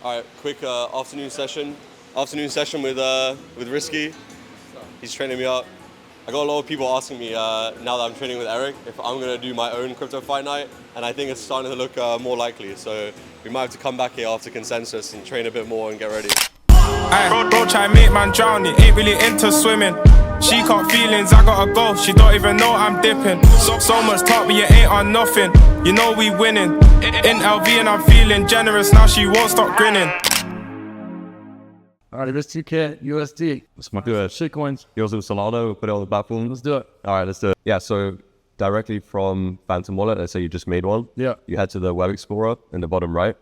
All right, quick afternoon session. Afternoon session with Risky. He's training me up. I got a lot of people asking me now that I'm training with Erik if I'm gonna do my own crypto fight night, and I think it's starting to look more likely. So we might have to come back here after consensus and train a bit more and get ready. Bro, try make man drown, he ain't really into swimming. She caught feelings, I gotta go, she don't even know I'm dipping. So much talk, but you ain't on nothing. You know we winning. In LV and I'm feeling generous, now she won't stop grinning. Alright, this 2K USD. Let's do it. Shitcoins. Yours with Solano, put it on the platform. Let's do it. Alright, let's do it. Yeah, so directly from Phantom Wallet, let's say you just made one. Yeah. You head to the web explorer in the bottom right.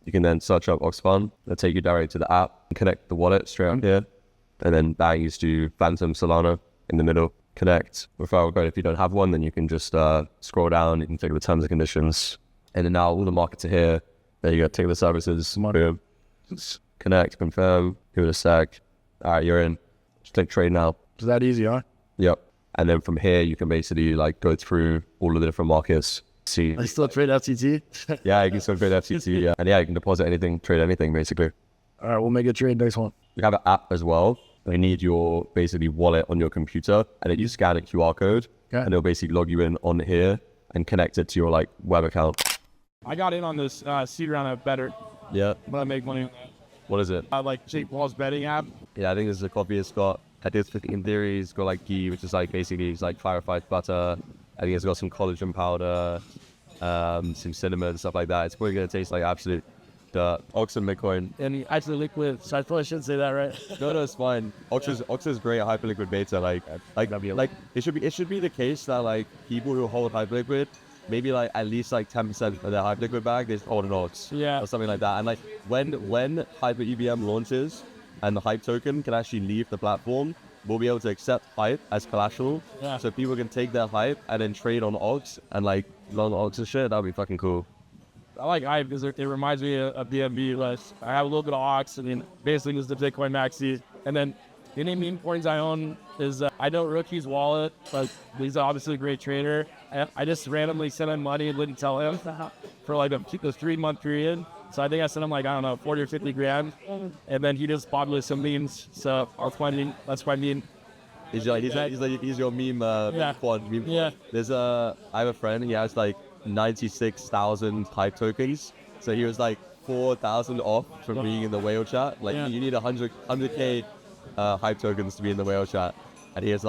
You can then search up OX.FUN. They'll take you directly to the app and connect the wallet straight up here. And then bang, you do Phantom Solano in the middle. Connect referral code. If you don't have one, then you can just scroll down. You can take the terms and conditions. And then now all the markets are here. There you go. Take the services. Boom. Connect, confirm, give it a sec. All right, you're in. Just click trade now. It's that easy, huh? Yep. And then from here, you can basically like go through all of the different markets. See. I still trade FTT. Yeah, you can still trade FTT. Yeah. And yeah, you can deposit anything, trade anything basically. All right, we'll make a trade next one. We have an app as well. They need your basically wallet on your computer, and then you scan a QR code, and it'll basically log you in on here and connect it to your like web account. I got in on this seed round at Better. Yeah. But I make money on that. What is it? Like Jake Paul's betting app. Yeah, I think this is a copy. It's got, I think it's in theory, it's got like ghee, which is like basically it's like clarified butter. I think it's got some collagen powder, some cinnamon and stuff like that. It's probably gonna taste like absolute dirt. Ox and Bitcoin. And Hyperliquid. So I probably shouldn't say that, right? No, it's fine. Ox is great at Hyperliquid beta. Like it should be the case that like people who hold Hyperliquid, maybe like at least like 10% of their Hyperliquid bag, they just hold an Ox. Yeah. Or something like that. And like when Hyper EVM launches and the Hype token can actually leave the platform, we'll be able to accept Hype as collateral. Yeah. So people can take their Hype and then trade on Ox and like long Ox and shit. That'd be fucking cool. I like Hype because it reminds me of BNB. Like, I have a little bit of Ox, and then basically this is the Bitcoin maxi. And then the only meme coins I own is I know Rookie's wallet, but he's obviously a great trader. I just randomly sent him money and didn't tell him for like a 3-month period. So I think I sent him like, I don't know, 40 or 50 grand. And then he just bought me some memes. So that's my meme. He's your meme quad. Meme. Yeah. I have a friend, he has like 96,000 Hype tokens. So he was like 4,000 off from being in the whale chat. Like you need 100k Hype tokens to be in the whale chat. And he's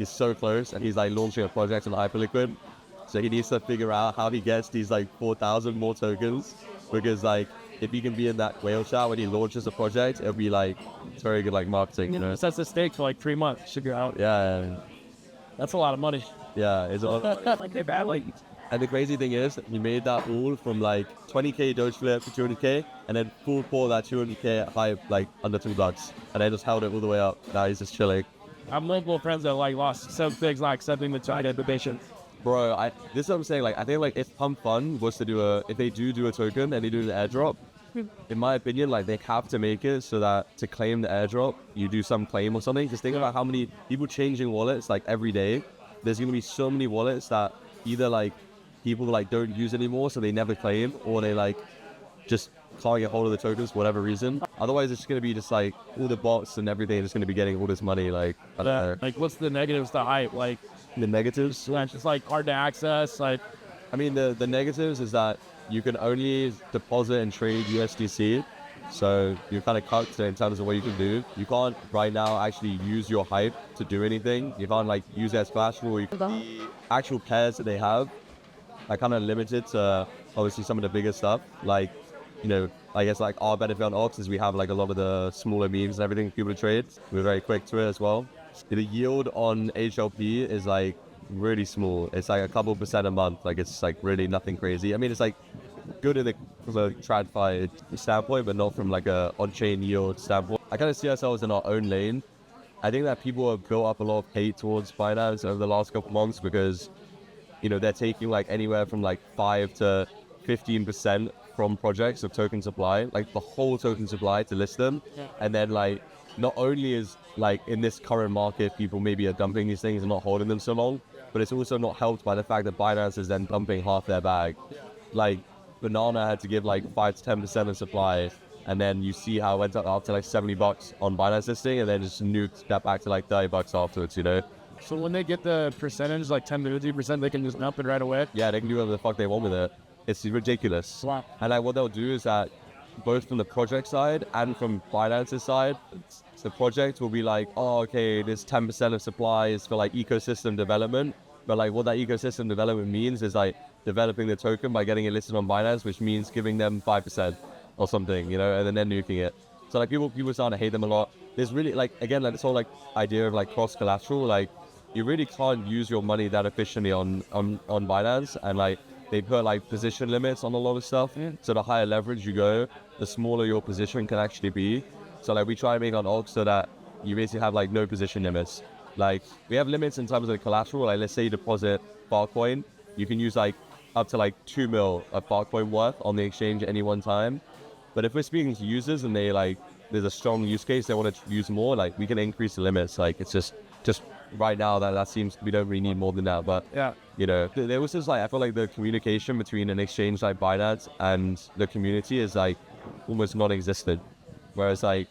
so close, and he's like launching a project on Hyperliquid. So he needs to figure out how he gets these like 4,000 more tokens, because like if he can be in that whale chat when he launches a project, it'll be like, it's very good like marketing. You know? Sets the stake for like 3 months. Figure out. Yeah. That's a lot of money. Yeah, it's a lot. Like they badly. And the crazy thing is, he made that all from like 20k Doge flip to 200k, and then full pour that 200k Hype like under $2, and then just held it all the way up. Now he's just chilling. I have multiple friends that like lost 7 figs not accepting the China invitation. Bro, this is what I'm saying. Like, I think like if OX.FUN was to if they do a token and they do an airdrop, in my opinion, like they have to make it so that to claim the airdrop, you do some claim or something. Just think about how many people changing wallets like every day. There's gonna be so many wallets that either like people like don't use anymore, so they never claim, or they like just can't get hold of the tokens for whatever reason. Otherwise, it's just gonna be just like all the bots and everything is gonna be getting all this money. Like, I don't know. Like, what's the negatives to Hype? Like The negatives? it's just like hard to access. Like, I mean, the negatives is that you can only deposit and trade USDC. So you're kind of cut in terms of what you can do. You can't right now actually use your Hype to do anything. You can't like use it as collateral. The actual pairs that they have are kind of limited to obviously some of the bigger stuff. Like, you know, I guess like our benefit on Ox is we have like a lot of the smaller memes and everything people to trade. We're very quick to it as well. The yield on HLP is like really small. It's like a couple % a month. Like it's like really nothing crazy. I mean, it's like good in the TradFi standpoint, but not from like a on-chain yield standpoint. I kind of see ourselves in our own lane. I think that people have built up a lot of hate towards Binance over the last couple months because, you know, they're taking like anywhere from like 5 to 15% from projects of token supply, like the whole token supply to list them. And then like, not only is like in this current market, people maybe are dumping these things and not holding them so long, but it's also not helped by the fact that Binance is then dumping half their bag. Like Banana had to give like 5 to 10% of supply and then you see how it went up to like $70 on Binance listing, and then just nuked that back to like $30 afterwards, you know? So when they get the percentage, like 10 to 50%, they can just dump it right away? Yeah, they can do whatever the fuck they want with it. It's ridiculous. Wow. And like what they'll do is that both from the project side and from Binance's side, the project will be like, oh, okay, this 10% of supply is for like ecosystem development. But like what that ecosystem development means is like developing the token by getting it listed on Binance, which means giving them 5% or something, you know, and then they're nuking it. So like people starting to hate them a lot. There's really like, again, like this whole like idea of like cross collateral, like you really can't use your money that efficiently on Binance, and like they put like position limits on a lot of stuff. So the higher leverage you go, the smaller your position can actually be. So like we try to make on OX so that you basically have like no position limits. Like we have limits in terms of the collateral. Like let's say you deposit Filecoin, you can use like up to like 2 mil of Filecoin worth on the exchange at any one time. But if we're speaking to users and they like, there's a strong use case, they want to use more, like we can increase the limits. Like it's just right now that seems, we don't really need more than that. But Yeah. you know, there was just like, I feel like the communication between an exchange like Binance and the community is like almost non-existent. Whereas like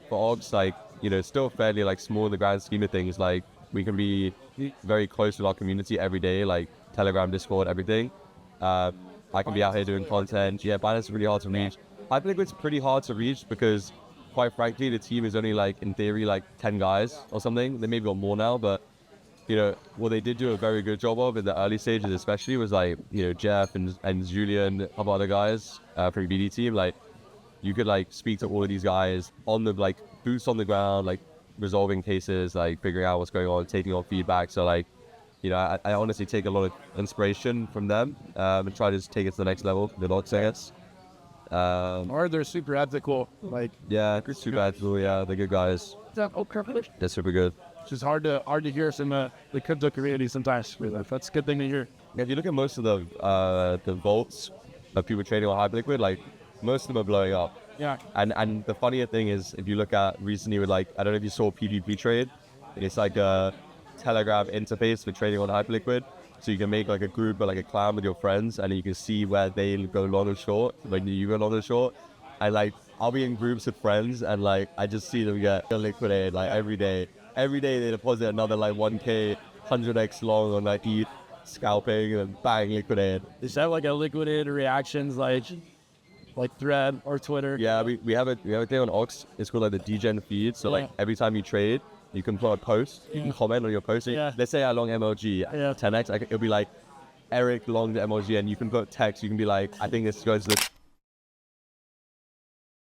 for OX, like, you know, it's still fairly like small in the grand scheme of things. Like we can be very close with our community every day, like Telegram, Discord, everything. I can be out here doing content. Yeah, Binance is really hard to reach. I think it's pretty hard to reach because quite frankly, the team is only like, in theory, like 10 guys or something. They maybe got more now, but you know, what they did do a very good job of in the early stages especially was like, you know, Jeff and Julian, a couple other guys from the BD team, like you could like speak to all of these guys on the like boots on the ground, like resolving cases, like figuring out what's going on, taking on feedback. So like, you know, I honestly take a lot of inspiration from them and try to just take it to the next level, the OX, I guess. Or they're super ethical. Like, Yeah, it's super ethical, yeah, they're good guys. They're super good. it's just hard to hear from the crypto community sometimes. That's a good thing to hear. If you look at most of the vaults of people trading on Hyperliquid, like most of them are blowing up. Yeah. And the funnier thing is, if you look at recently with like, I don't know if you saw PvP Trade, it's like a Telegram interface for trading on Hyperliquid. So you can make like a group or like a clan with your friends, and you can see where they go long or short, when you go long or short. And like, I'll be in groups with friends, and like, I just see them get liquidated like every day. Every day they deposit another like 1K, 100x long on like ETH, scalping, and then bang, liquidated. Is that like a liquidated reactions like Thread or Twitter? Yeah, we have a thing on OX. It's called like the degen feed. So like every time you trade, you can put a post, you can comment on your post. Yeah. Let's say I long MLG, 10x, it'll be like Erik long the MLG, and you can put text. You can be like, I think this goes to the